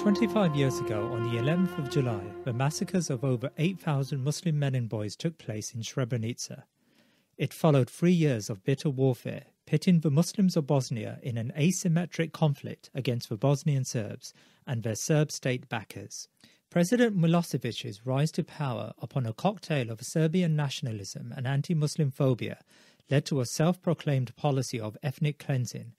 25 years ago, on the 11th of July, the massacres of over 8,000 Muslim men and boys took place in Srebrenica. It followed 3 years of bitter warfare, pitting the Muslims of Bosnia in an asymmetric conflict against the Bosnian Serbs and their Serb state backers. President Milosevic's rise to power upon a cocktail of Serbian nationalism and anti-Muslim phobia led to a self-proclaimed policy of ethnic cleansing.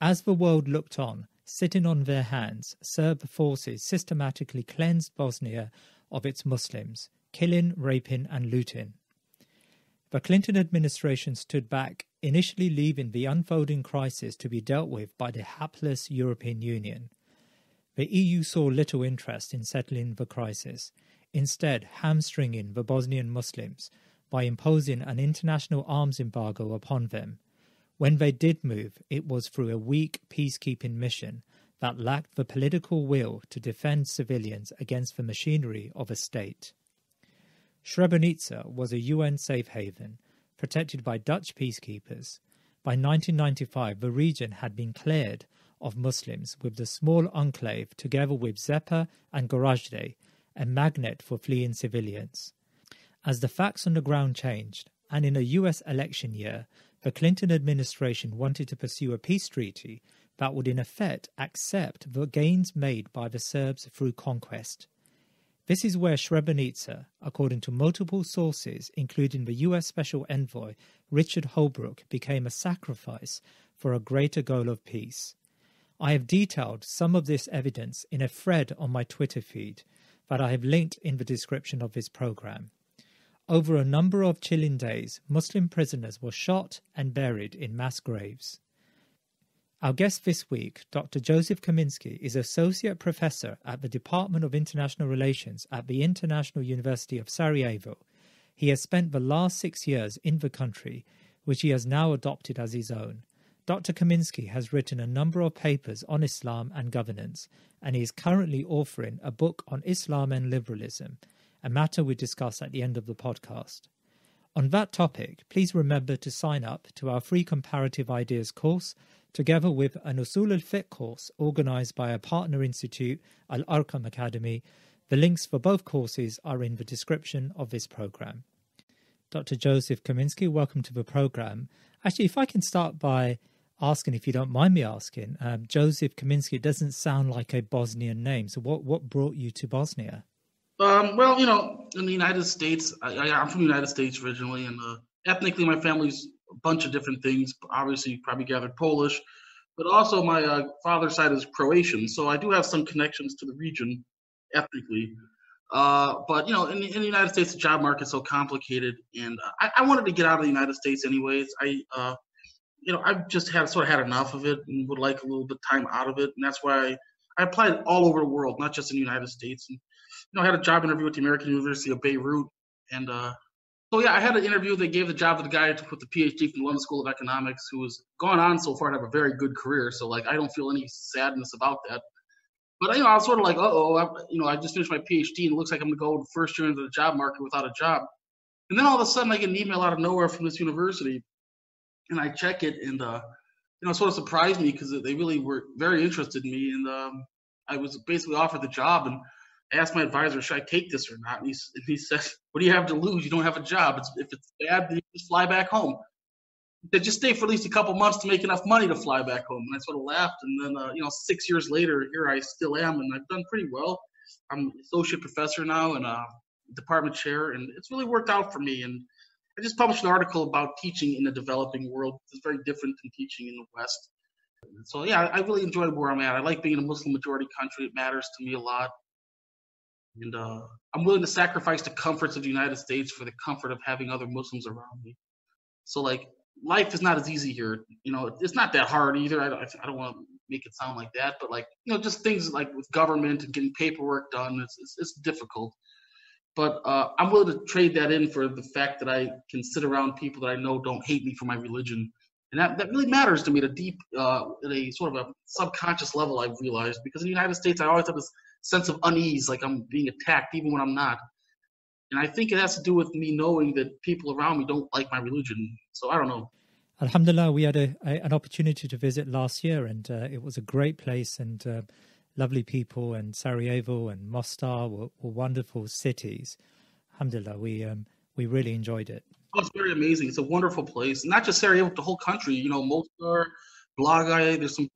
As the world looked on, sitting on their hands, Serb forces systematically cleansed Bosnia of its Muslims, killing, raping and looting. The Clinton administration stood back, initially leaving the unfolding crisis to be dealt with by the hapless European Union. The EU saw little interest in settling the crisis, instead hamstringing the Bosnian Muslims by imposing an international arms embargo upon them. When they did move, it was through a weak peacekeeping mission that lacked the political will to defend civilians against the machinery of a state. Srebrenica was a UN safe haven, protected by Dutch peacekeepers. By 1995, the region had been cleared of Muslims, with the small enclave, together with Zepa and Gorazde, a magnet for fleeing civilians. As the facts on the ground changed, and in a US election year, the Clinton administration wanted to pursue a peace treaty that would in effect accept the gains made by the Serbs through conquest. This is where Srebrenica, according to multiple sources, including the US Special Envoy Richard Holbrook, became a sacrifice for a greater goal of peace. I have detailed some of this evidence in a thread on my Twitter feed that I have linked in the description of this program. Over a number of chilling days, Muslim prisoners were shot and buried in mass graves. Our guest this week, Dr. Joseph Kaminsky, is Associate Professor at the Department of International Relations at the International University of Sarajevo. He has spent the last 6 years in the country, which he has now adopted as his own. Dr. Kaminsky has written a number of papers on Islam and governance, and he is currently authoring a book on Islam and liberalism, a matter we discuss at the end of the podcast. On that topic, please remember to sign up to our free Comparative Ideas course, together with an Usul al-Fiqh course organised by our partner institute, Al-Arqam Academy. The links for both courses are in the description of this programme. Dr. Joseph Kaminsky, welcome to the programme. Actually, if I can start by asking, if you don't mind me asking, Joseph Kaminsky doesn't sound like a Bosnian name. So what brought you to Bosnia? Well, in the United States, I'm from the United States originally, and ethnically my family's a bunch of different things. Obviously, you probably gathered Polish, but also my father's side is Croatian, so I do have some connections to the region ethnically. But, in the United States, the job market's so complicated, and I wanted to get out of the United States anyways. I've just had enough of it and would like a little bit of time out of it, and that's why I applied all over the world, not just in the United States. And, I had a job interview at the American University of Beirut, and I had an interview. They gave the job to the guy with the PhD from the London School of Economics, who has gone on so far to have a very good career. So, I don't feel any sadness about that. But, I was sort of like, I just finished my PhD, and it looks like I'm going to go first year into the job market without a job. And then all of a sudden, I get an email out of nowhere from this university, and I check it, and it sort of surprised me because they really were very interested in me, and I was basically offered the job, and I asked my advisor, should I take this or not? And he said, what do you have to lose? You don't have a job. If it's bad, then you just fly back home. He said, just stay for at least a couple months to make enough money to fly back home. And I sort of laughed, and then 6 years later, here I still am, and I've done pretty well. I'm associate professor now and department chair, and it's really worked out for me. And I just published an article about teaching in the developing world. It's very different than teaching in the West. So, I really enjoy where I'm at. I like being in a Muslim majority country. It matters to me a lot. And I'm willing to sacrifice the comforts of the United States for the comfort of having other Muslims around me. So, life is not as easy here. It's not that hard either. I don't want to make it sound like that. But, just things like with government and getting paperwork done, it's difficult. But I'm willing to trade that in for the fact that I can sit around people that I know don't hate me for my religion. And that really matters to me at a sort of a subconscious level, I've realized. Because in the United States, I always have this sense of unease, like I'm being attacked even when I'm not. And I think it has to do with me knowing that people around me don't like my religion. So I don't know. Alhamdulillah, we had an opportunity to visit last year, and it was a great place. And lovely people, and Sarajevo and Mostar were wonderful cities. Alhamdulillah, we really enjoyed it. Oh, it's very amazing. It's a wonderful place. Not just Sarajevo, but the whole country. You know, Mostar, Blagaj. There's some.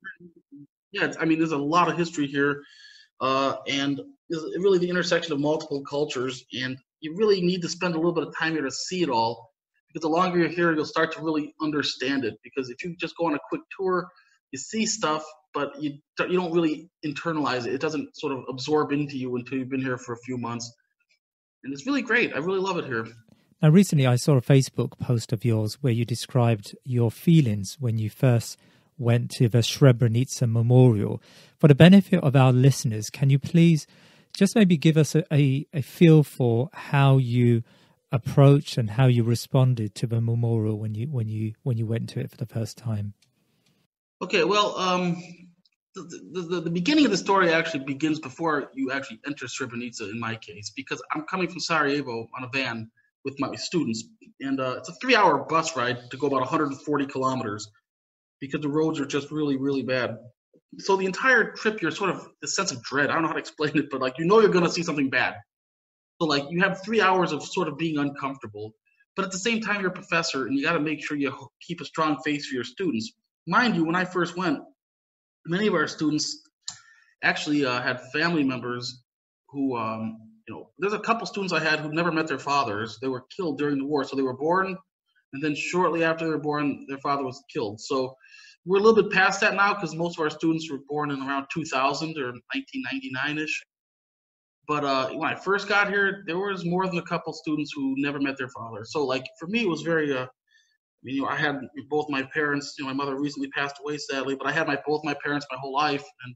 Yeah, I mean, there's a lot of history here, and it's really the intersection of multiple cultures. And you really need to spend a little bit of time here to see it all, because the longer you're here, you'll start to really understand it. Because if you just go on a quick tour, you see stuff, but you don't really internalize it. It doesn't sort of absorb into you until you've been here for a few months. And it's really great. I really love it here. Now, recently I saw a Facebook post of yours where you described your feelings when you first went to the Srebrenica Memorial. For the benefit of our listeners, can you please just maybe give us a feel for how you approached and how you responded to the memorial when you went to it for the first time? Okay, well, the beginning of the story actually begins before you actually enter Srebrenica in my case, because I'm coming from Sarajevo on a van with my students, and it's a 3-hour bus ride to go about 140 kilometers because the roads are just really, really bad. So the entire trip, you're sort of a sense of dread. I don't know how to explain it, but like, you know, you're going to see something bad. So like, you have 3 hours of sort of being uncomfortable, but at the same time, you're a professor and you got to make sure you keep a strong face for your students. Mind you, when I first went, many of our students actually had family members who, there's a couple students I had who never met their fathers. They were killed during the war. So they were born, and then shortly after they were born, their father was killed. So we're a little bit past that now, because most of our students were born in around 2000 or 1999-ish. But when I first got here, there was more than a couple students who never met their father. So like, for me, it was very, I had both my parents, my mother recently passed away, sadly, but I had both my parents my whole life, and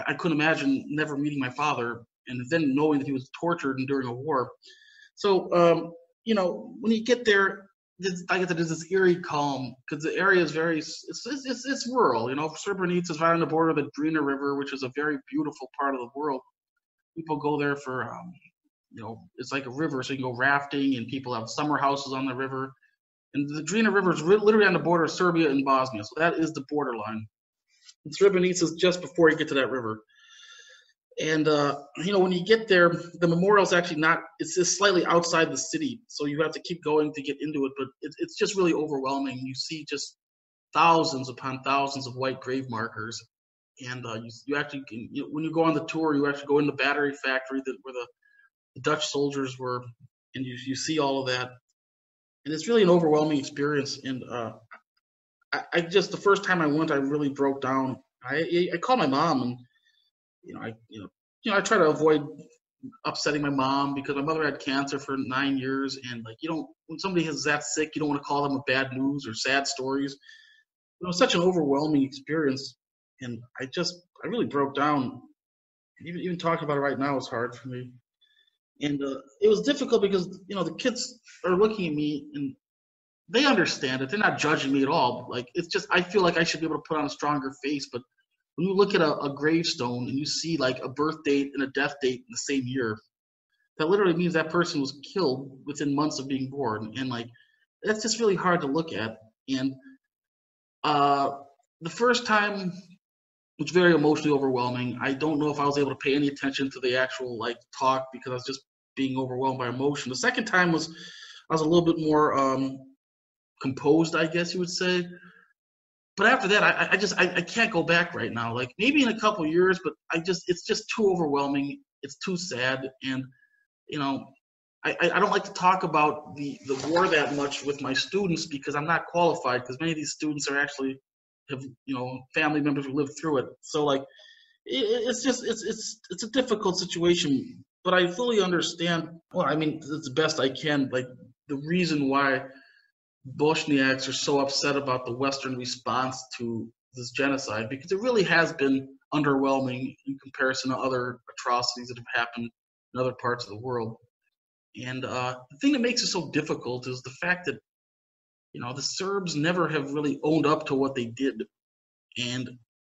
I couldn't imagine never meeting my father and then knowing that he was tortured and during a war. So, when you get there, I guess there's this eerie calm, because the area is very, it's rural. Srebrenica is right on the border of the Drina River, which is a very beautiful part of the world. People go there for, it's like a river, so you can go rafting, and people have summer houses on the river. And the Drina River is literally on the border of Serbia and Bosnia, so that is the borderline. And Srebrenica is just before you get to that river. And, when you get there, the memorial is actually it's just slightly outside the city, so you have to keep going to get into it, but it's just really overwhelming. You see just thousands upon thousands of white grave markers. And you actually, when you go on the tour, you actually go in the battery factory where the Dutch soldiers were, and you see all of that. And it's really an overwhelming experience. And I just, the first time I went, I really broke down. I called my mom, and I try to avoid upsetting my mom, because my mother had cancer for 9 years, and when somebody is that sick, you don't want to call them with bad news or sad stories. It was such an overwhelming experience, and I really broke down. Even talking about it right now is hard for me. And it was difficult because, the kids are looking at me and they understand it. They're not judging me at all. Like, it's just, I feel like I should be able to put on a stronger face. But when you look at a gravestone and you see like a birth date and a death date in the same year, that literally means that person was killed within months of being born. And like, that's just really hard to look at. And the first time was very emotionally overwhelming. I don't know if I was able to pay any attention to the actual talk, because I was just being overwhelmed by emotion. The second time I was a little bit more composed, I guess you would say. But after that, I can't go back right now. Like, maybe in a couple of years, but it's just too overwhelming. It's too sad. And, I don't like to talk about the war that much with my students, because I'm not qualified, because many of these students have family members who lived through it. So like, it's a difficult situation, but I fully understand. Well, I mean, it's the best I can. Like, the reason why Bosniaks are so upset about the Western response to this genocide, because it really has been underwhelming in comparison to other atrocities that have happened in other parts of the world. And the thing that makes it so difficult is the fact that the Serbs never have really owned up to what they did. And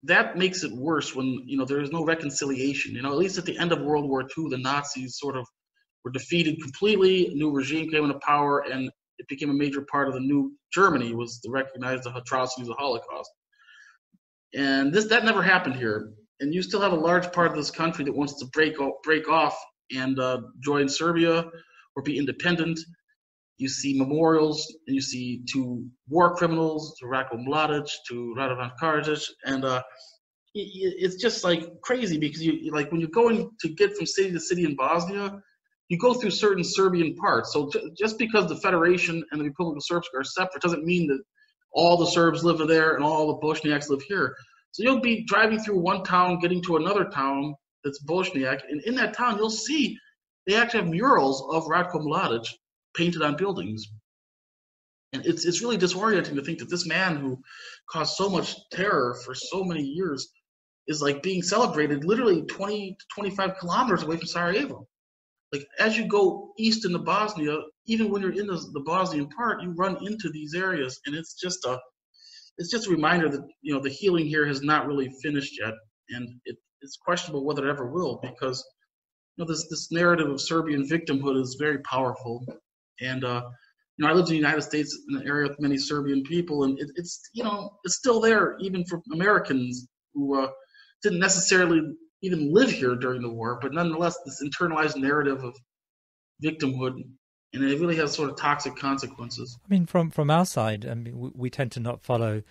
that makes it worse when, there is no reconciliation. At least at the end of World War II, the Nazis sort of were defeated completely. A new regime came into power, and it became a major part of the new Germany, was to recognize the atrocities of the Holocaust. And that never happened here. and you still have a large part of this country that wants to break off and join Serbia or be independent. You see memorials, and you see to war criminals, to Ratko Mladic, to Radovan Karadzic, and it's just like crazy because you like when you're going to get from city to city in Bosnia, you go through certain Serbian parts. So just because the Federation and the Republic of Srpska are separate doesn't mean that all the Serbs live there and all the Bosniaks live here. So you'll be driving through one town, getting to another town that's Bosniak, and in that town you'll see they actually have murals of Ratko Mladic painted on buildings. And it's really disorienting to think that this man who caused so much terror for so many years is like being celebrated literally 20 to 25 kilometers away from Sarajevo. Like as you go east into Bosnia, even when you're in the Bosnian part, you run into these areas, and it's just a reminder that the healing here has not really finished yet, and it's questionable whether it ever will, because this narrative of Serbian victimhood is very powerful, and I lived in the United States in an area with many Serbian people, and it's still there even for Americans who didn't necessarily even live here during the war, but nonetheless, this internalized narrative of victimhood, and it really has sort of toxic consequences. I mean, from our side, I mean, we tend to not follow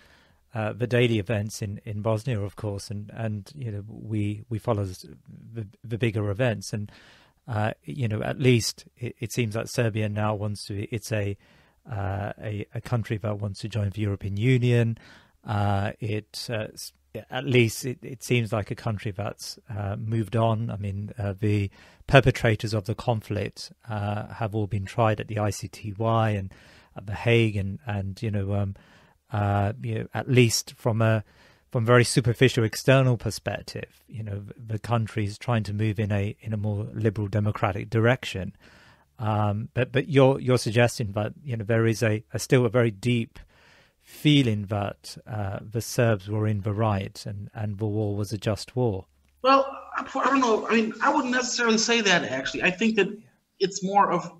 the daily events in Bosnia, of course, and we follow the bigger events, and at least it seems that Serbia now wants to. It's a country that wants to join the European Union. At least it seems like a country that's moved on. I mean, the perpetrators of the conflict have all been tried at the ICTY and at The Hague, and at least from a very superficial external perspective, the country is trying to move in a more liberal democratic direction. But you're suggesting that there is still a very deep feeling that the Serbs were in the right and the war was a just war. Well, I don't know. I mean, I wouldn't necessarily say that, actually. I think that it's more of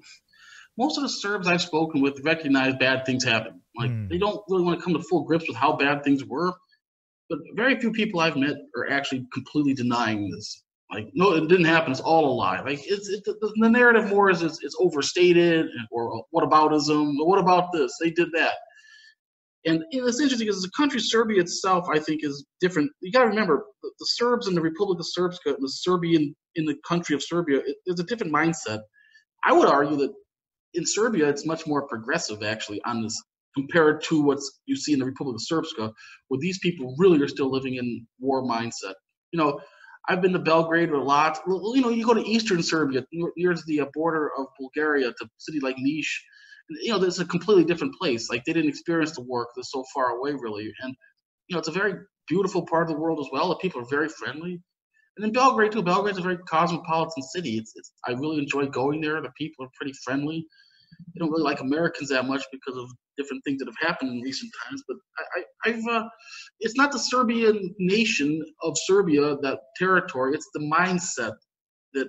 most of the Serbs I've spoken with recognize bad things happen. Like, they don't really want to come to full grips with how bad things were. But very few people I've met are actually completely denying this. Like, no, it didn't happen. It's all a lie. Like, the narrative more is it's overstated, or whataboutism. What about this? They did that. And it's interesting because the country Serbia itself, I think, is different. You got to remember, the Serbs in the Republic of Srpska and the Serbian in the country of Serbia, there's a different mindset. I would argue that in Serbia, it's much more progressive, actually, on this, compared to what you see in the Republic of Srpska, where these people really are still living in war mindset. I've been to Belgrade a lot. You go to eastern Serbia, near the border of Bulgaria, to a city like Niš. It's a completely different place. Like, they didn't experience the war because it's so far away, really. And, it's a very beautiful part of the world as well. The people are very friendly. And then Belgrade, too. Belgrade's a very cosmopolitan city. I really enjoy going there. The people are pretty friendly. They don't really like Americans that much because of different things that have happened in recent times. But it's not the Serbian nation of Serbia, that territory. It's the mindset that,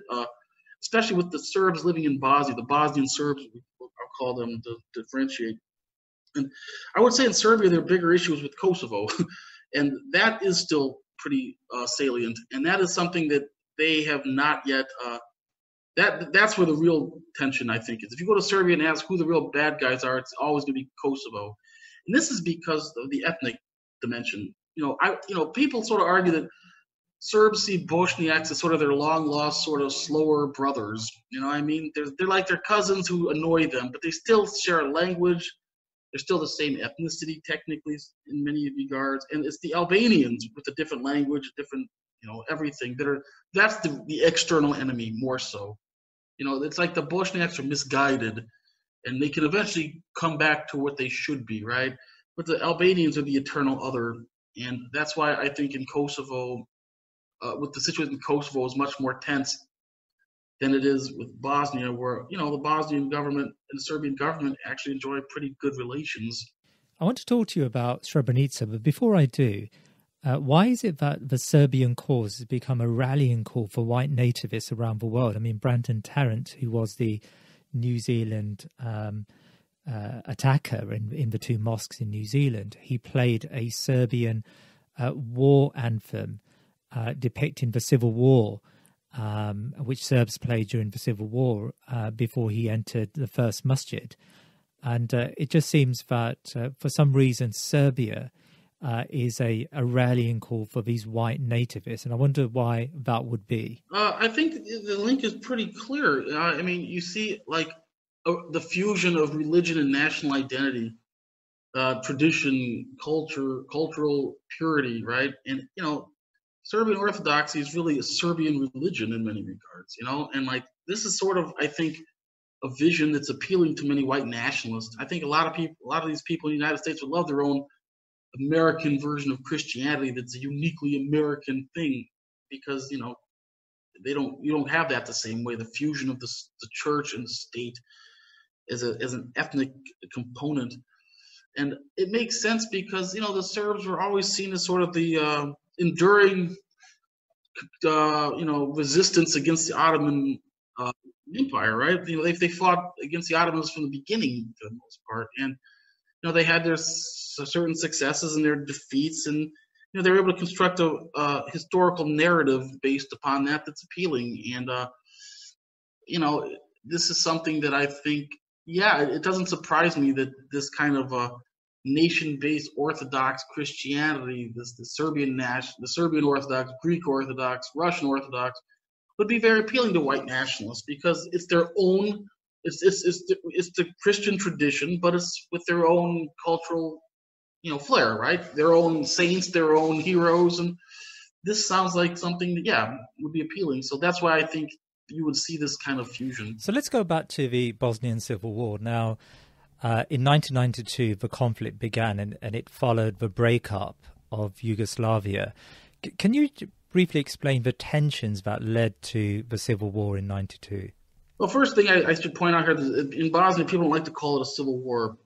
especially with the Serbs living in Bosnia, the Bosnian Serbs, I'll call them to differentiate. And I would say in Serbia, there are bigger issues with Kosovo. And that is still pretty salient. And that is something that they have not yet that's where the real tension, I think, is. If you go to Serbia and ask who the real bad guys are, it's always going to be Kosovo. And this is because of the ethnic dimension. People sort of argue that Serbs see Bosniaks as sort of their long-lost, sort of slower brothers. I mean? They're like their cousins who annoy them, but they still share a language. They're still the same ethnicity, technically, in many regards. And it's the Albanians with a different language, different, everything. That's the external enemy more so. It's like the Bosniaks are misguided, and they can eventually come back to what they should be, right? But the Albanians are the eternal other. And that's why I think in Kosovo, with the situation in Kosovo, is much more tense than it is with Bosnia, where, the Bosnian government and the Serbian government actually enjoy pretty good relations. I want to talk to you about Srebrenica, but before I do, why is it that the Serbian cause has become a rallying call for white nativists around the world? I mean, Brandon Tarrant, who was the New Zealand attacker in the two mosques in New Zealand, he played a Serbian war anthem depicting the Civil War, which Serbs played during the Civil War before he entered the first masjid. And it just seems that for some reason Serbia is a rallying call for these white nativists, and I wonder why that would be. I think the link is pretty clear. I mean, you see, like, the fusion of religion and national identity, tradition, culture, cultural purity, right? And, you know, Serbian Orthodoxy is really a Serbian religion in many regards, you know? And, like, this is sort of, I think, a vision that's appealing to many white nationalists. I think a lot of these people in the United States would love their own American version of Christianity that's a uniquely American thing, because, you know, you don't have that the same way. The fusion of the church and the state as an ethnic component. And it makes sense because, you know, the Serbs were always seen as sort of the enduring, you know, resistance against the Ottoman Empire, right? You know, they fought against the Ottomans from the beginning for the most part, and, you know, they had their certain successes and their defeats, and, you know, they were able to construct a historical narrative based upon that that's appealing. And you know, this is something that I think, yeah, it doesn't surprise me that this kind of nation-based Orthodox Christianity, the Serbian Orthodox, Greek Orthodox, Russian Orthodox, would be very appealing to white nationalists, because it's their own, it's the Christian tradition, but it's with their own cultural, you know, flair, right? Their own saints, their own heroes, and this sounds like something that, yeah, would be appealing. So that's why I think you would see this kind of fusion. So let's go back to the Bosnian Civil War. Now, in 1992, the conflict began, and it followed the breakup of Yugoslavia. Can you briefly explain the tensions that led to the Civil War in 92? Well, first thing I should point out here, that in Bosnia, people don't like to call it a civil war.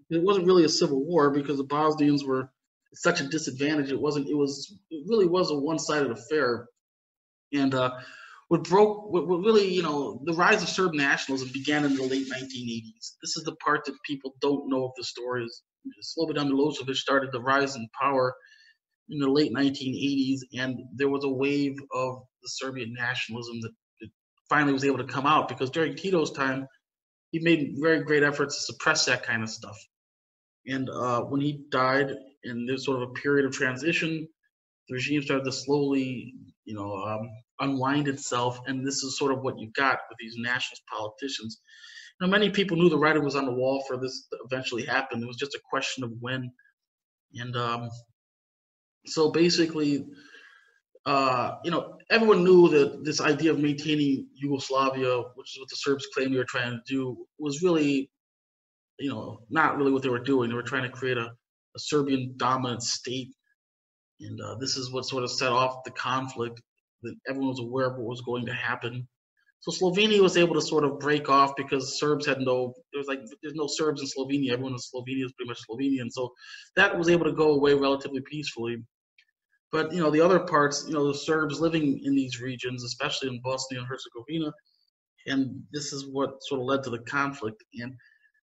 It wasn't really a civil war because the Bosnians were at such a disadvantage. It really was a one-sided affair. And what really, you know, the rise of Serb nationalism began in the late 1980s. This is the part that people don't know of the story. Slobodan Milosevic started the rise in power in the late 1980s, and there was a wave of the Serbian nationalism that finally was able to come out, because during Tito's time, he made very great efforts to suppress that kind of stuff. And when he died, and there's sort of a period of transition, the regime started to slowly, you know, unwind itself, and this is sort of what you got with these nationalist politicians. Now, many people knew the writing was on the wall for this to eventually happen. It was just a question of when. And so basically, you know, everyone knew that this idea of maintaining Yugoslavia, which is what the Serbs claimed they were trying to do, was really, you know, not really what they were doing. They were trying to create a Serbian dominant state. And this is what sort of set off the conflict, that everyone was aware of what was going to happen. So Slovenia was able to sort of break off because Serbs had there's no Serbs in Slovenia. Everyone in Slovenia is pretty much Slovenian. So that was able to go away relatively peacefully. But, you know, the other parts, you know, the Serbs living in these regions, especially in Bosnia and Herzegovina, and this is what sort of led to the conflict. And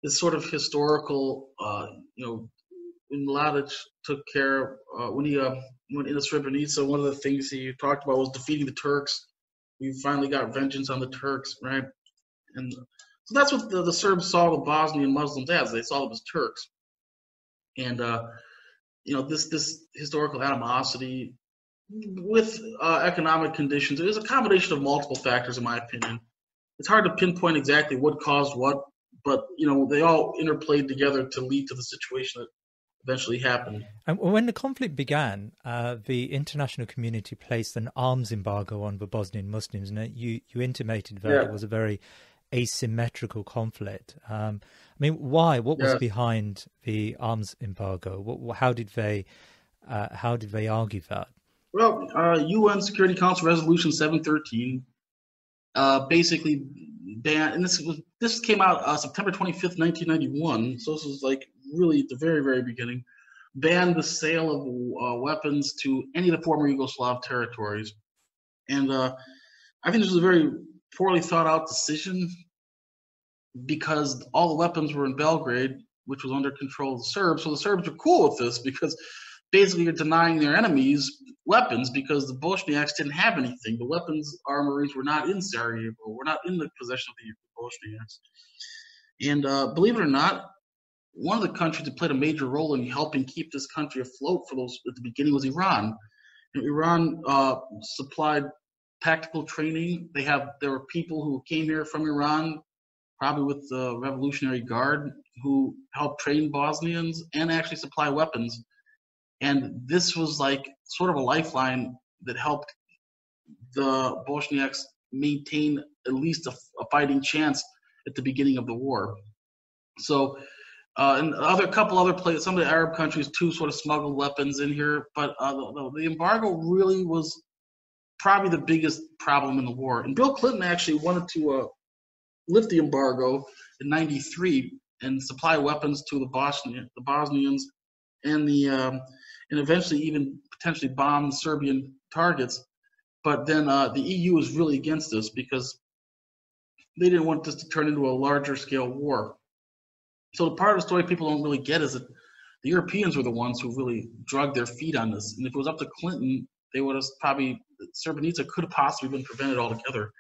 this sort of historical, you know, when Mladic took care, when he went into Srebrenica, one of the things he talked about was defeating the Turks. We finally got vengeance on the Turks, right? And so that's what the Serbs saw the Bosnian Muslims as. They saw them as Turks. And, you know, this historical animosity with economic conditions, it was a combination of multiple factors, in my opinion. It's hard to pinpoint exactly what caused what, but, you know, they all interplayed together to lead to the situation that eventually happened. And when the conflict began, the international community placed an arms embargo on the Bosnian Muslims, and you intimated that it was a very asymmetrical conflict. I mean, why? What was behind the arms embargo? How did they argue that? Well, UN Security Council Resolution 713 basically banned, and this came out September 25th, 1991. So this was like really at the very, very beginning. Banned the sale of weapons to any of the former Yugoslav territories, and I think this was a very poorly thought out decision, because all the weapons were in Belgrade, which was under control of the Serbs. So the Serbs were cool with this, because basically you're denying their enemies weapons because the Bosniaks didn't have anything. The weapons armories were not in Sarajevo, were not in the possession of the Bosniaks. And believe it or not, one of the countries that played a major role in helping keep this country afloat for those at the beginning was Iran. And Iran supplied tactical training. There were people who came here from Iran, probably with the Revolutionary Guard, who helped train Bosnians and actually supply weapons. And this was like sort of a lifeline that helped the Bosniaks maintain at least a fighting chance at the beginning of the war. So, and couple other places, some of the Arab countries too, sort of smuggled weapons in here. But the embargo really was probably the biggest problem in the war. And Bill Clinton actually wanted to lift the embargo in '93 and supply weapons to the Bosnians, and eventually even potentially bomb Serbian targets. But then the EU was really against this because they didn't want this to turn into a larger scale war. So the part of the story people don't really get is that the Europeans were the ones who really dragged their feet on this. And if it was up to Clinton, they would have Srebrenica could have possibly been prevented altogether.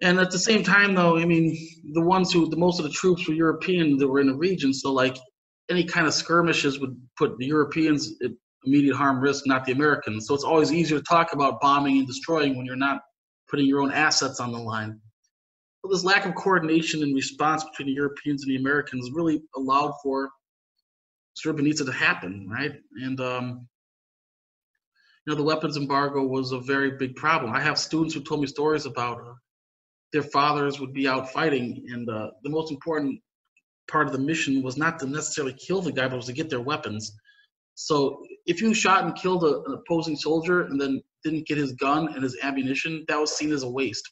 And at the same time, though, I mean, most of the troops were European that were in the region. So like any kind of skirmishes would put the Europeans at immediate harm risk, not the Americans. So it's always easier to talk about bombing and destroying when you're not putting your own assets on the line. Well, this lack of coordination and response between the Europeans and the Americans really allowed for Srebrenica to happen, right? And the weapons embargo was a very big problem. I have students who told me stories about their fathers would be out fighting, and the most important part of the mission was not to necessarily kill the guy, but was to get their weapons. So if you shot and killed an opposing soldier and then didn't get his gun and his ammunition, that was seen as a waste.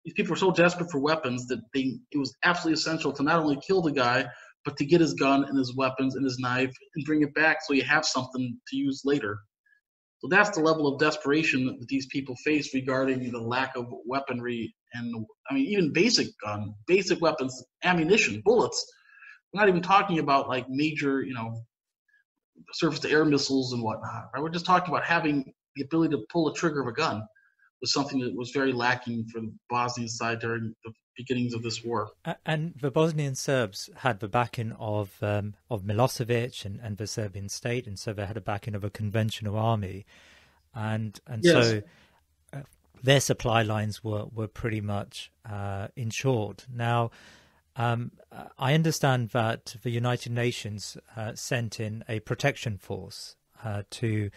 These people were so desperate for weapons that it was absolutely essential to not only kill the guy, but to get his gun and his weapons and his knife and bring it back so you have something to use later. So that's the level of desperation that these people face regarding the lack of weaponry and, I mean, even basic weapons, ammunition, bullets. We're not even talking about like major, surface-to-air missiles and whatnot. Right? We're just talking about having the ability to pull a trigger of a gun was something that was very lacking for the Bosnian side during the beginnings of this war. And the Bosnian Serbs had the backing of Milosevic and the Serbian state, and so they had a backing of a conventional army, and yes. So their supply lines were pretty much ensured. Now, I understand that the United Nations sent in a protection force to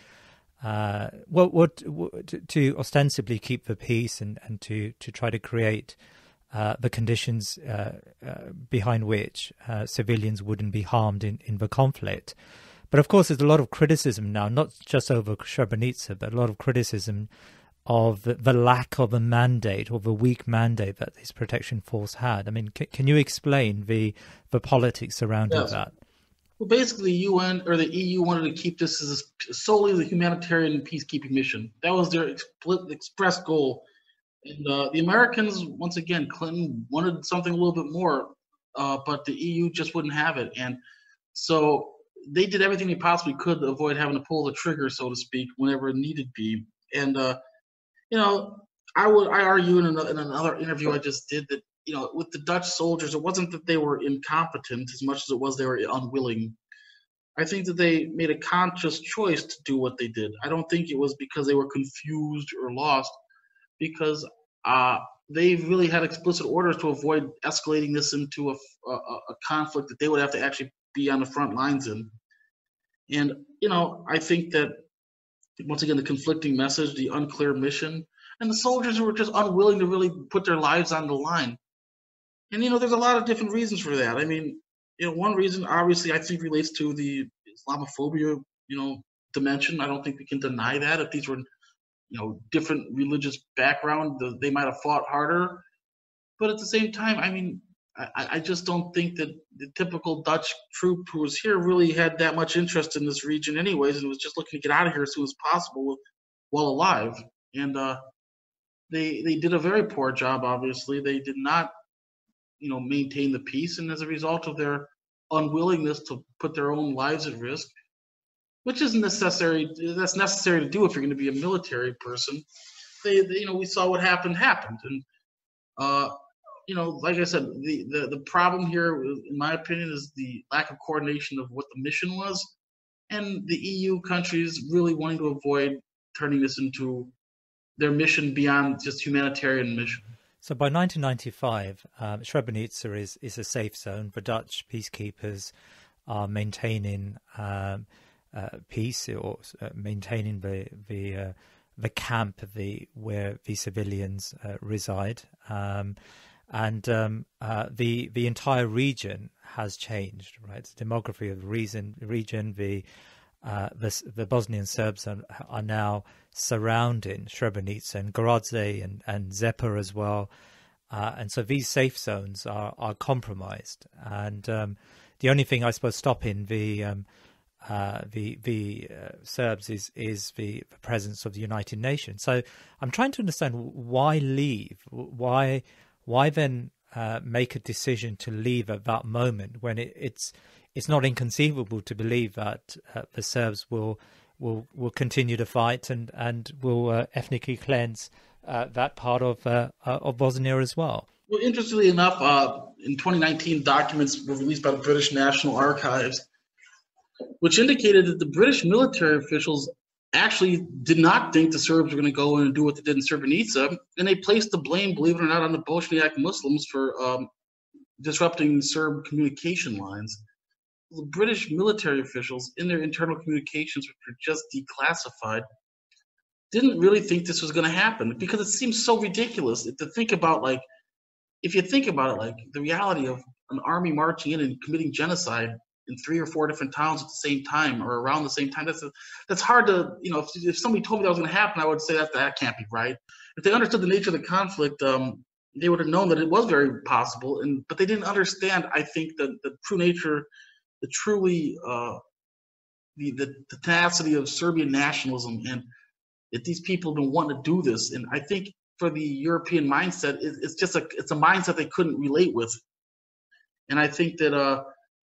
ostensibly keep the peace and to try to create the conditions behind which civilians wouldn't be harmed in the conflict. But of course, there's a lot of criticism now, not just over Srebrenica, but a lot of criticism of the lack of a mandate or the weak mandate that this protection force had. I mean, can you explain the politics surrounding that? Well, basically, the UN or the EU wanted to keep this as solely the humanitarian peacekeeping mission. That was their express goal. And the Americans, once again, Clinton wanted something a little bit more, but the EU just wouldn't have it. And so they did everything they possibly could to avoid having to pull the trigger, so to speak, whenever it needed be. And I argue in another interview I just did that, with the Dutch soldiers, it wasn't that they were incompetent as much as it was they were unwilling. I think that they made a conscious choice to do what they did. I don't think it was because they were confused or lost, because they really had explicit orders to avoid escalating this into a conflict that they would have to actually be on the front lines in. And, I think that, once again, the conflicting message, the unclear mission, and the soldiers were just unwilling to really put their lives on the line. And, there's a lot of different reasons for that. I mean, one reason, obviously, I think relates to the Islamophobia, dimension. I don't think we can deny that. If these were, different religious background, they might have fought harder. But at the same time, I mean, I just don't think that the typical Dutch troop who was here really had that much interest in this region anyways, and was just looking to get out of here as soon as possible while alive. And they did a very poor job, obviously. They did not, maintain the peace, and as a result of their unwillingness to put their own lives at risk, which isn't necessary. That's necessary to do if you're going to be a military person. We saw what happened, and like I said, the problem here, in my opinion, is the lack of coordination of what the mission was, and the EU countries really wanting to avoid turning this into their mission beyond just humanitarian mission. So by 1995, Srebrenica is a safe zone. The Dutch peacekeepers are maintaining peace, or maintaining the camp where the civilians reside, and the entire region has changed. Right, the demography of the region, the Bosnian Serbs are now surrounding Srebrenica and Gorazde and Zepa as well, and so these safe zones are compromised. And the only thing, I suppose, stopping the Serbs is the presence of the United Nations. So I'm trying to understand why leave, why then make a decision to leave at that moment when it's not inconceivable to believe that the Serbs will continue to fight and will ethnically cleanse that part of Bosnia as well. Well, interestingly enough, in 2019, documents were released by the British National Archives, which indicated that the British military officials actually did not think the Serbs were going to go in and do what they did in Srebrenica, and they placed the blame, believe it or not, on the Bosniak Muslims for disrupting Serb communication lines. The British military officials, in their internal communications, which were just declassified, didn't really think this was going to happen, because it seems so ridiculous to think about. Like, if you think about it, like the reality of an army marching in and committing genocide in 3 or 4 different towns at the same time or around the same time, that's hard to, if somebody told me that was going to happen, I would say that can't be right. If they understood the nature of the conflict, they would have known that it was very possible, but they didn't understand, I think, the true nature, the tenacity of Serbian nationalism, and that these people don't want to do this. And I think for the European mindset, it's a mindset they couldn't relate with. And I think that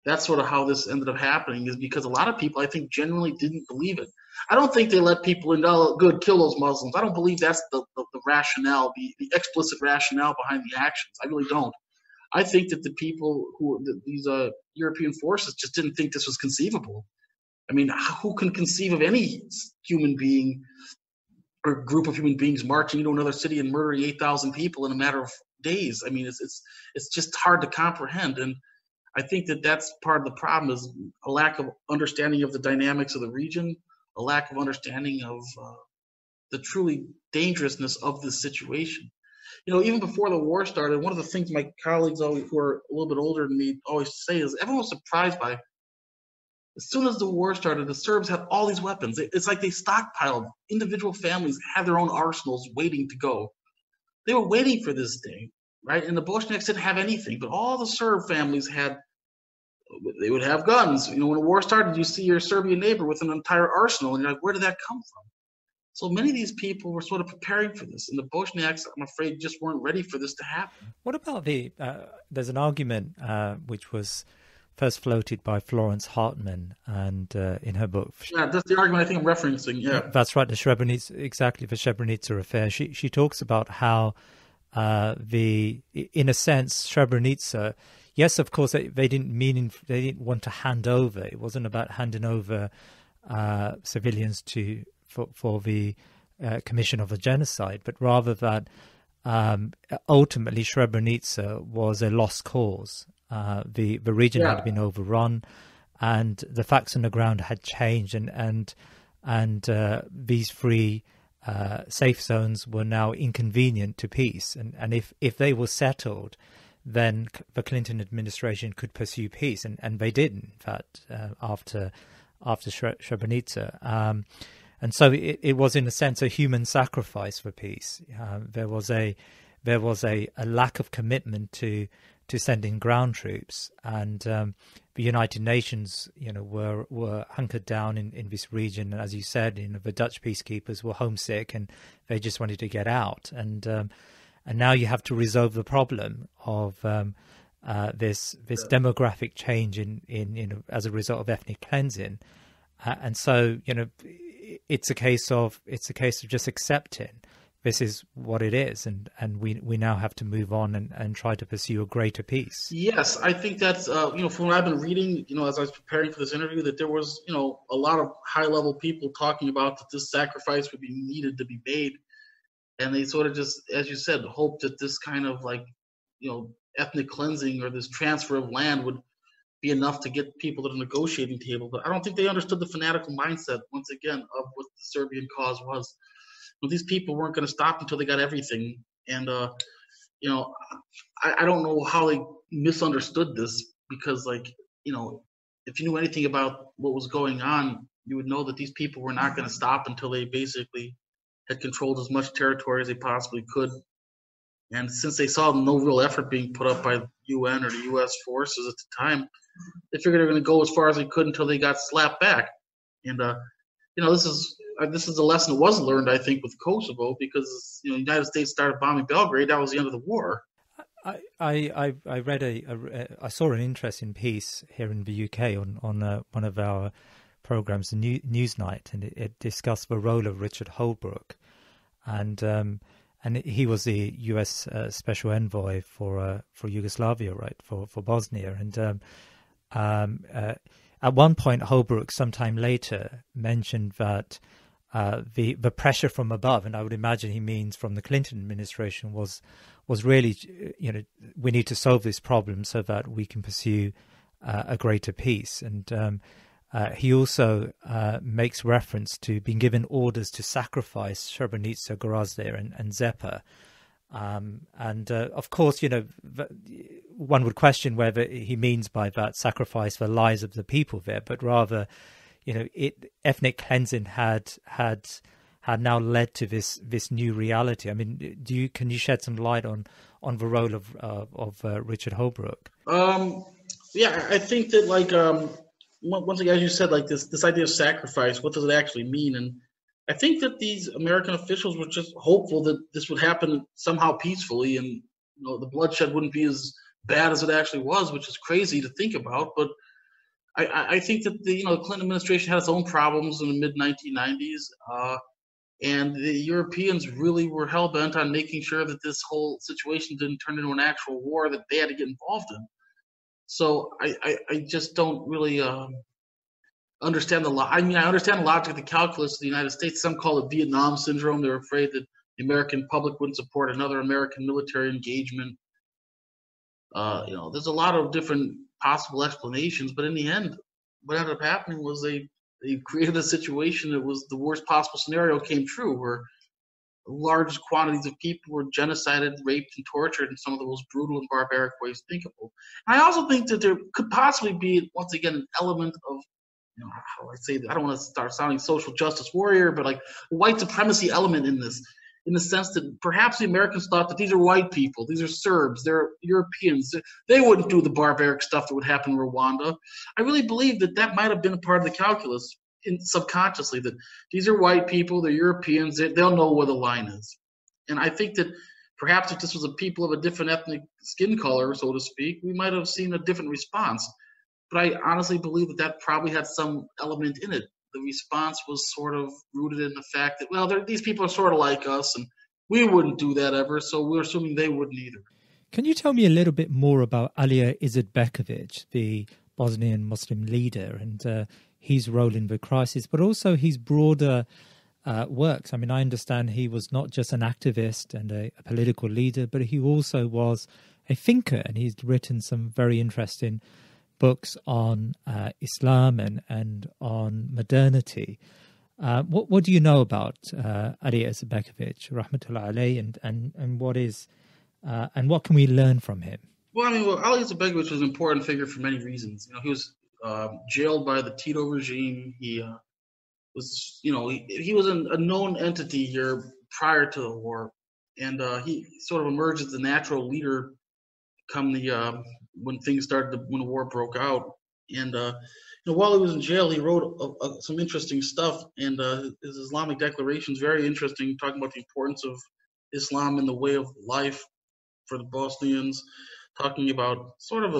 that's sort of how this ended up happening, is because a lot of people, I think, genuinely didn't believe it. I don't think they let people in, good, kill those Muslims. I don't believe that's the rationale, the explicit rationale behind the actions. I really don't. I think that the people these European forces just didn't think this was conceivable. I mean, who can conceive of any human being or group of human beings marching into another city and murdering 8,000 people in a matter of days? I mean, it's just hard to comprehend. And I think that that's part of the problem, is a lack of understanding of the dynamics of the region, a lack of understanding of the truly dangerousness of this situation. Even before the war started, one of the things my colleagues who are a little bit older than me always say is everyone was surprised by, as soon as the war started, the Serbs had all these weapons. It's like they stockpiled. Individual families had their own arsenals waiting to go. They were waiting for this day, right? And the Bosniaks didn't have anything, but all the Serb families they would have guns. When the war started, you see your Serbian neighbor with an entire arsenal, and you're like, where did that come from? So many of these people were sort of preparing for this, and the Bosniaks, I'm afraid, just weren't ready for this to happen. What about there's an argument which was first floated by Florence Hartman, and in her book. Yeah, that's the argument I think I'm referencing, yeah. That's right, the Srebrenica affair. She talks about how in a sense, Srebrenica, yes, of course, they didn't want to hand over. It wasn't about handing over civilians for the commission of a genocide, but rather that ultimately Srebrenica was a lost cause. The region had been overrun, and the facts on the ground had changed, and these three safe zones were now inconvenient to peace. And if they were settled, then the Clinton administration could pursue peace, and they didn't. In fact, after Srebrenica. And so it was, in a sense, a human sacrifice for peace. There was a lack of commitment to sending ground troops, and the United Nations, were hunkered down in this region. As you said, the Dutch peacekeepers were homesick and they just wanted to get out. And now you have to resolve the problem of this demographic change in as a result of ethnic cleansing. And so, it's a case of just accepting this is what it is, and we now have to move on and try to pursue a greater peace. Yes, I think that's from what I've been reading, as I was preparing for this interview, that there was a lot of high level people talking about that this sacrifice would be needed to be made, and they sort of just, as you said, hope that this kind of ethnic cleansing or this transfer of land would be enough to get people to the negotiating table. But I don't think they understood the fanatical mindset, once again, of what the Serbian cause was. These people weren't going to stop until they got everything. And, I don't know how they misunderstood this, because, if you knew anything about what was going on, you would know that these people were not going to stop until they basically had controlled as much territory as they possibly could. And since they saw no real effort being put up by the UN or the U.S. forces at the time, they figured they were going to go as far as they could until they got slapped back. And this is a lesson that wasn't learned, I think, with Kosovo, because the United States started bombing Belgrade. That was the end of the war. I saw an interesting piece here in the UK on one of our programs, Newsnight, and it discussed the role of Richard Holbrook, and he was the U.S. Special Envoy for Yugoslavia, right, for Bosnia, and at one point Holbrook, sometime later, mentioned that the pressure from above, and I would imagine he means from the Clinton administration, was really, we need to solve this problem so that we can pursue a greater peace. And he also makes reference to being given orders to sacrifice Srebrenica, Gorazde, and Zepa. Of course, one would question whether he means by that sacrifice the lives of the people there, but rather, ethnic cleansing had now led to this new reality. I mean, can you shed some light on the role of Richard Holbrook? Yeah, I think that once again, as you said, this idea of sacrifice, what does it actually mean? And I think that these American officials were just hopeful that this would happen somehow peacefully, and the bloodshed wouldn't be as bad as it actually was, which is crazy to think about. But I think that the Clinton administration had its own problems in the mid 1990s, and the Europeans really were hell bent on making sure that this whole situation didn't turn into an actual war that they had to get involved in. So I just don't really understand I understand the logic of the calculus of the United States. Some call it Vietnam syndrome. They're afraid that the American public wouldn't support another American military engagement. There's a lot of different possible explanations, but in the end, what ended up happening was they created a situation that was the worst possible scenario came true, where large quantities of people were genocided, raped, and tortured in some of the most brutal and barbaric ways thinkable. And I also think that there could possibly be, once again, an element of, how I say that, I don't want to start sounding social justice warrior, but a white supremacy element in this, in the sense that perhaps the Americans thought that these are white people, these are Serbs, they're Europeans, they wouldn't do the barbaric stuff that would happen in Rwanda. I really believe that might have been a part of the calculus, subconsciously, that these are white people, they're Europeans, they'll know where the line is. And I think that perhaps if this was a people of a different ethnic skin color, so to speak, we might have seen a different response. But I honestly believe that probably had some element in it. The response was sort of rooted in the fact that, well, these people are sort of like us, and we wouldn't do that ever, so we're assuming they wouldn't either. Can you tell me a little bit more about Alija Izetbegović, the Bosnian Muslim leader, and his role in the crisis, but also his broader works? I mean, I understand he was not just an activist and a political leader, but he also was a thinker, and he's written some very interesting books on Islam and on modernity. What do you know about Alija Izetbegović, rahmatullah alayhi, and what can we learn from him? Well, Alija Izetbegović was an important figure for many reasons. He was jailed by the Tito regime. He was, he was a known entity here prior to the war, and he sort of emerged as the natural leader come when the war broke out. And while he was in jail, he wrote some interesting stuff, and his Islamic declaration is very interesting, talking about the importance of Islam in the way of life for the Bosnians, talking about sort of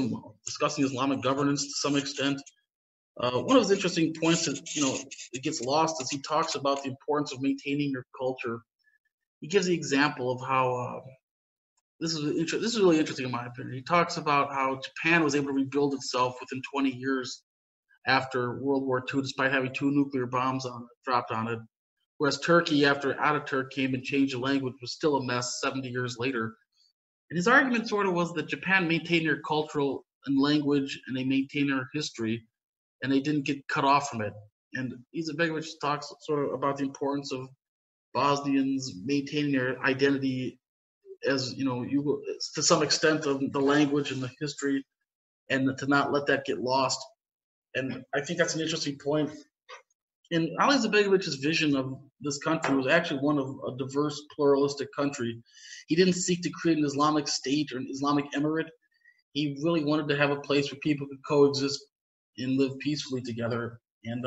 discussing Islamic governance to some extent. One of his interesting points that it gets lost is he talks about the importance of maintaining your culture. He gives the example of how this is really interesting in my opinion. He talks about how Japan was able to rebuild itself within 20 years after World War II, despite having 2 nuclear bombs dropped on it. Whereas Turkey, after Ataturk came and changed the language, was still a mess 70 years later. And his argument sort of was that Japan maintained their cultural and language, and they maintained their history, and they didn't get cut off from it. And Izetbegovic talks sort of about the importance of Bosnians maintaining their identity as, to some extent of the language and the history, and to not let that get lost. And I think that's an interesting point. And Ali Izetbegovic's vision of this country was actually one of a diverse, pluralistic country. He didn't seek to create an Islamic state or an Islamic emirate. He really wanted to have a place where people could coexist and live peacefully together. And,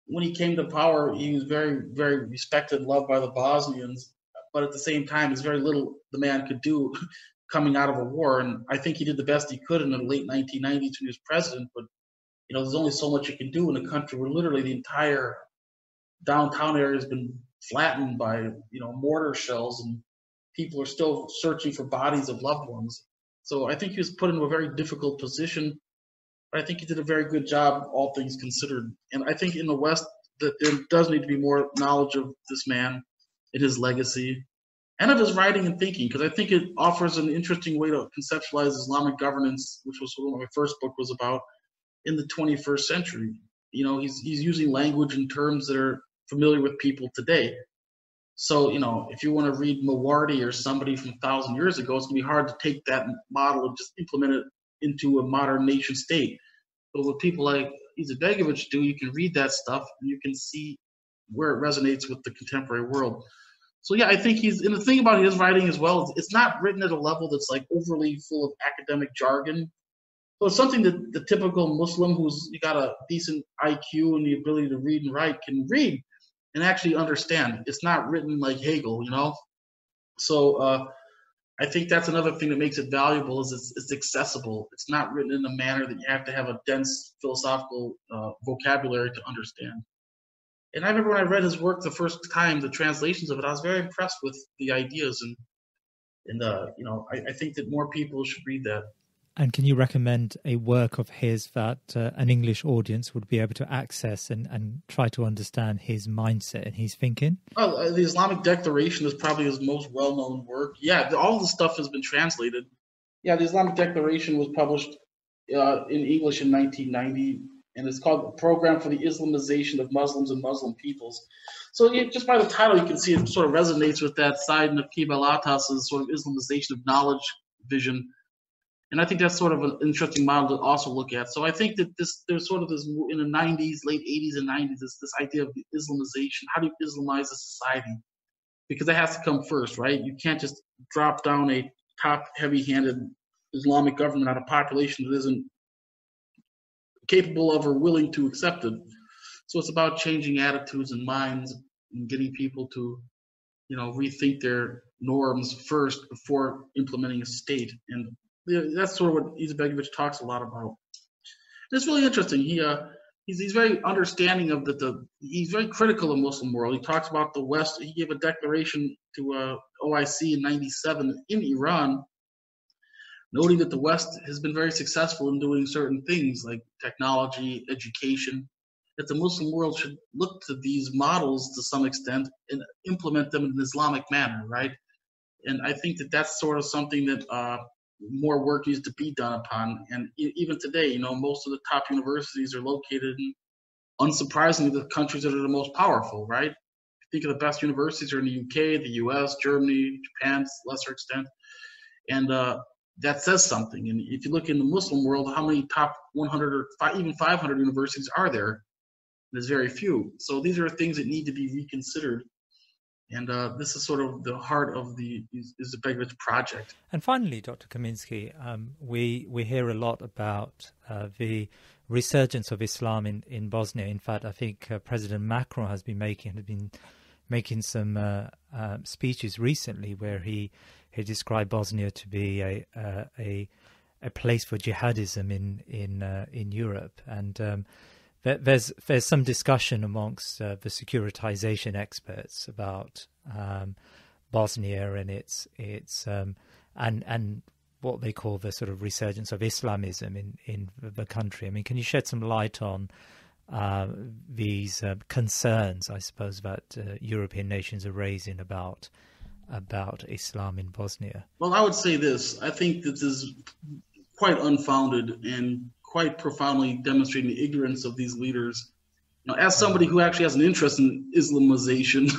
when he came to power, he was very, very respected and loved by the Bosnians. But at the same time, there's very little the man could do coming out of a war. And I think he did the best he could in the late 1990s when he was president. But there's only so much you can do in a country where literally the entire downtown area has been flattened by, mortar shells, and people are still searching for bodies of loved ones. So I think he was put into a very difficult position, but I think he did a very good job, all things considered. And I think in the West that there does need to be more knowledge of this man and his legacy and of his writing and thinking, because I think it offers an interesting way to conceptualize Islamic governance, which was what my first book was about, in the 21st century. He's using language and terms that are familiar with people today. So, if you want to read Mawardi or somebody from 1,000 years ago, it's going to be hard to take that model and just implement it into a modern nation state. But what people like Izetbegovic do, you can read that stuff and you can see where it resonates with the contemporary world. So, yeah, I think and the thing about his writing as well, it's not written at a level that's like overly full of academic jargon. So it's something that the typical Muslim who's got a decent IQ and the ability to read and write can read and actually understand. It's not written like Hegel, So I think that's another thing that makes it valuable is it's accessible. It's not written in a manner that you have to have a dense philosophical vocabulary to understand. And I remember when I read his work the first time, the translations of it, I was very impressed with the ideas. And I think that more people should read that. And can you recommend a work of his that an English audience would be able to access and try to understand his mindset and his thinking? Well, the Islamic Declaration is probably his most well-known work. Yeah, all the stuff has been translated. Yeah, the Islamic Declaration was published in English in 1990, and it's called Program for the Islamization of Muslims and Muslim Peoples. So just by the title, you can see it sort of resonates with that side of Naqib al-Atas's sort of Islamization of knowledge vision. And I think that's sort of an interesting model to also look at. So I think that there's sort of this in the 90s, late 80s and 90s, this idea of Islamization. How do you Islamize a society? Because that has to come first, right? You can't just drop down a top heavy-handed Islamic government on a population that isn't capable of or willing to accept it. So it's about changing attitudes and minds and getting people to, rethink their norms first before implementing a state. And that's sort of what Izetbegovic talks a lot about. It's really interesting. He's very understanding of he's very critical of the Muslim world. He talks about the West. He gave a declaration to OIC in '97 in Iran, noting that the West has been very successful in doing certain things like technology, education, that the Muslim world should look to these models to some extent and implement them in an Islamic manner, right? And I think that that's sort of something that more work needs to be done upon. And even today, most of the top universities are located in, unsurprisingly, the countries that are the most powerful, right? Think of the best universities are in the UK, the US, Germany, Japan, to a lesser extent. And that says something. And if you look in the Muslim world, how many top 100 or even 500 universities are there? There's very few. So these are things that need to be reconsidered. And this is sort of the heart of the Izetbegovic project. And finally, Dr. Kaminsky, we hear a lot about the resurgence of Islam in Bosnia. In fact, I think President Macron has been making some speeches recently where he described Bosnia to be a place for jihadism in Europe, and there's some discussion amongst the securitization experts about Bosnia and its and what they call the sort of resurgence of Islamism in the country. I mean, can you shed some light on these concerns, I suppose, that European nations are raising about Islam in Bosnia? Well, I would say this. I think that this is quite unfounded and quite profoundly demonstrating the ignorance of these leaders. Now, as somebody who actually has an interest in Islamization,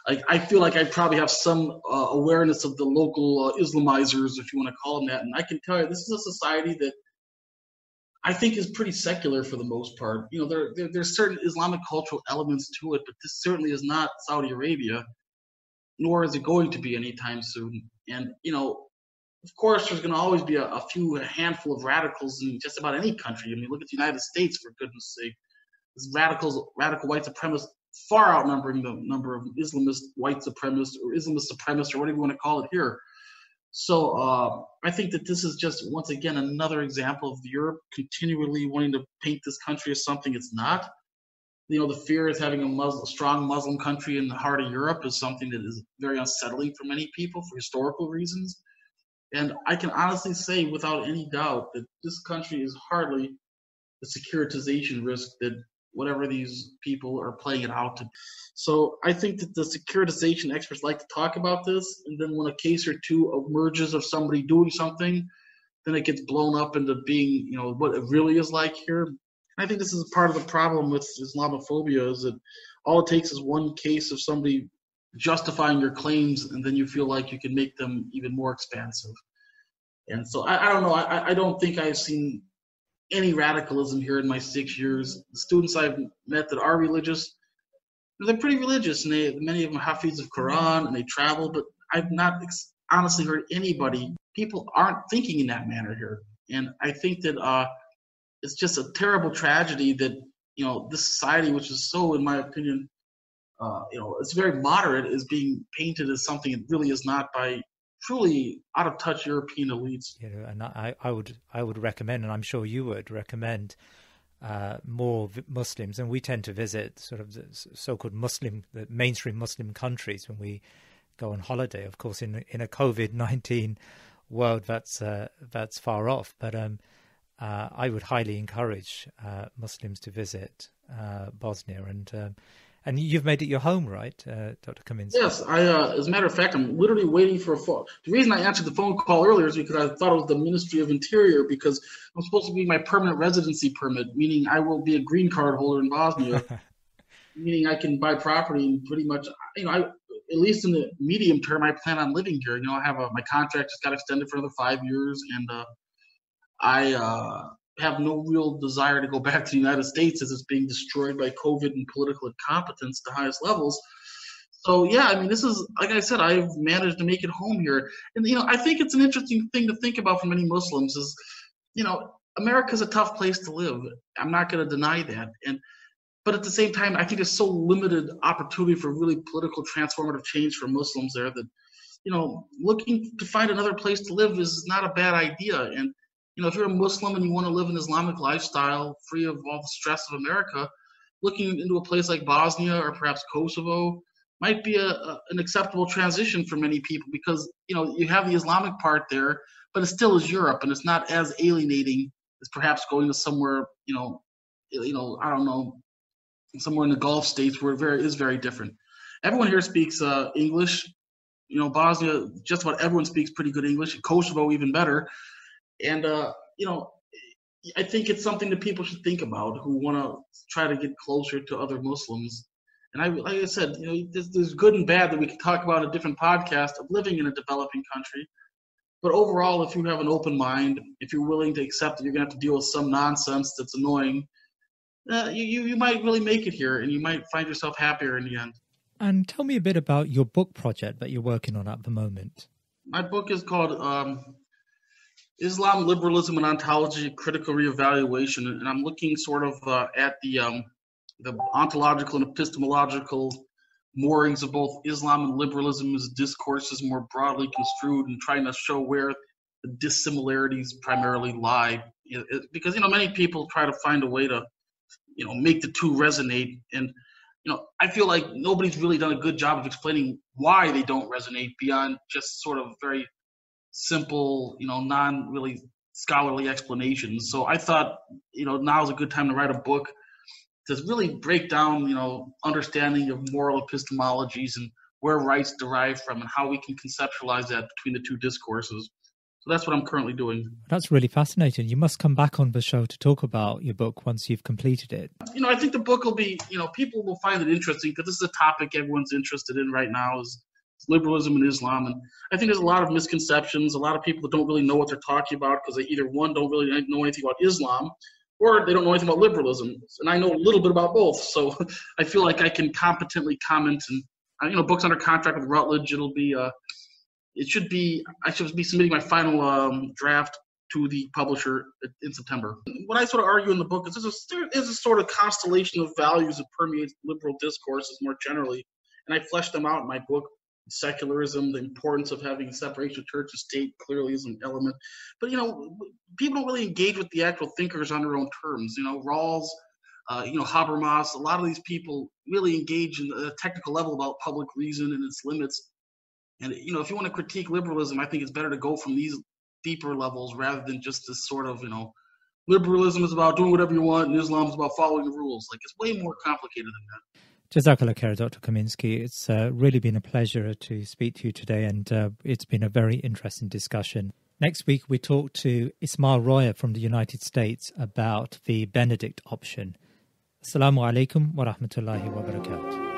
I feel like I probably have some awareness of the local Islamizers, if you want to call them that. And I can tell you, this is a society that I think is pretty secular for the most part. You know, there's certain Islamic cultural elements to it, but this certainly is not Saudi Arabia, nor is it going to be anytime soon. And, you know, of course, there's going to always be a handful of radicals in just about any country. I mean, look at the United States, for goodness sake. There's radical white supremacists far outnumbering the number of Islamist white supremacists or Islamist supremacists or whatever you want to call it here. So I think that this is just, once again, another example of Europe continually wanting to paint this country as something it's not. You know, the fear is having a strong Muslim country in the heart of Europe is something that is very unsettling for many people for historical reasons. And I can honestly say without any doubt that this country is hardly the securitization risk that whatever these people are playing it out to. So I think that the securitization experts like to talk about this, and then when a case or two emerges of somebody doing something, then it gets blown up into being, you know, what it really is like here. And I think this is part of the problem with Islamophobia is that all it takes is one case of somebody justifying your claims, and then you feel like you can make them even more expansive. And so I don't know. I don't think I've seen any radicalism here in my 6 years. The students I've met that are religious, they're pretty religious, and many of them are Hafiz of Quran, and they travel, but I've not honestly heard anybody. People aren't thinking in that manner here. And I think that it's just a terrible tragedy that, you know, this society, which is so, in my opinion, you know, it's very moderate, is being painted as something it really is not by truly out of touch European elites. You know, and I would recommend, and I'm sure you would recommend, more Muslims, and we tend to visit sort of the so-called the mainstream Muslim countries when we go on holiday. Of course, in a COVID-19 world, that's far off. But I would highly encourage Muslims to visit Bosnia, and you've made it your home, right, Dr. Kaminski? Yes, as a matter of fact, I'm literally waiting for a phone. The reason I answered the phone call earlier is because I thought it was the Ministry of Interior, because I'm supposed to be my permanent residency permit, meaning I will be a green card holder in Bosnia, meaning I can buy property and pretty much, you know, at least in the medium term, I plan on living here. You know, I have my contract just got extended for another 5 years, and I have no real desire to go back to the United States as it's being destroyed by COVID and political incompetence to the highest levels. So, yeah, I mean, this is, like I said, I've managed to make it home here. And, you know, I think it's an interesting thing to think about for many Muslims is, you know, America's a tough place to live. I'm not going to deny that. But at the same time, I think there's so limited opportunity for really political transformative change for Muslims there that, you know, looking to find another place to live is not a bad idea. And, you know, if you're a Muslim and you want to live an Islamic lifestyle free of all the stress of America, looking into a place like Bosnia or perhaps Kosovo might be an acceptable transition for many people because, you know, you have the Islamic part there, but it still is Europe, and it's not as alienating as perhaps going to somewhere, you know, I don't know, somewhere in the Gulf states where it is very different. Everyone here speaks English. You know, Bosnia, just about everyone speaks pretty good English. Kosovo, even better. And, you know, I think it's something that people should think about who want to try to get closer to other Muslims. And like I said, you know, there's good and bad that we can talk about in a different podcast of living in a developing country. But overall, if you have an open mind, if you're willing to accept that you're going to have to deal with some nonsense that's annoying, you might really make it here, and you might find yourself happier in the end. And tell me a bit about your book project that you're working on at the moment. My book is called Islam, Liberalism, and Ontology, Critical Reevaluation, and I'm looking sort of at the ontological and epistemological moorings of both Islam and liberalism as discourses more broadly construed, and trying to show where the dissimilarities primarily lie. Because, many people try to find a way to, make the two resonate. And, I feel like nobody's really done a good job of explaining why they don't resonate beyond just sort of very simple, non really scholarly explanations. So I thought, now's a good time to write a book to really break down, understanding of moral epistemologies and where rights derive from and how we can conceptualize that between the two discourses. So that's what I'm currently doing. That's really fascinating. You must come back on the show to talk about your book once you've completed it. I think the book will be, people will find it interesting because this is a topic everyone's interested in right now is liberalism and Islam. And I think there's a lot of misconceptions, a lot of people that don't really know what they're talking about because they either, one, don't really know anything about Islam, or they don't know anything about liberalism. And I know a little bit about both. So I feel like I can competently comment. And, book's under contract with Routledge. I should be submitting my final draft to the publisher in September. What I sort of argue in the book is there's a sort of constellation of values that permeates liberal discourses more generally. And I flesh them out in my book. Secularism, the importance of having separation of church and state clearly is an element. But, people don't really engage with the actual thinkers on their own terms. Rawls, Habermas, a lot of these people really engage in a technical level about public reason and its limits. And, if you want to critique liberalism, I think it's better to go from these deeper levels rather than just this sort of, liberalism is about doing whatever you want and Islam is about following the rules. Like, it's way more complicated than that. Jazakallah khair, Dr. Kaminsky. It's really been a pleasure to speak to you today, and it's been a very interesting discussion. Next week, we talk to Ismail Roya from the United States about the Benedict option. Assalamu alaikum wa rahmatullahi wa barakatuh.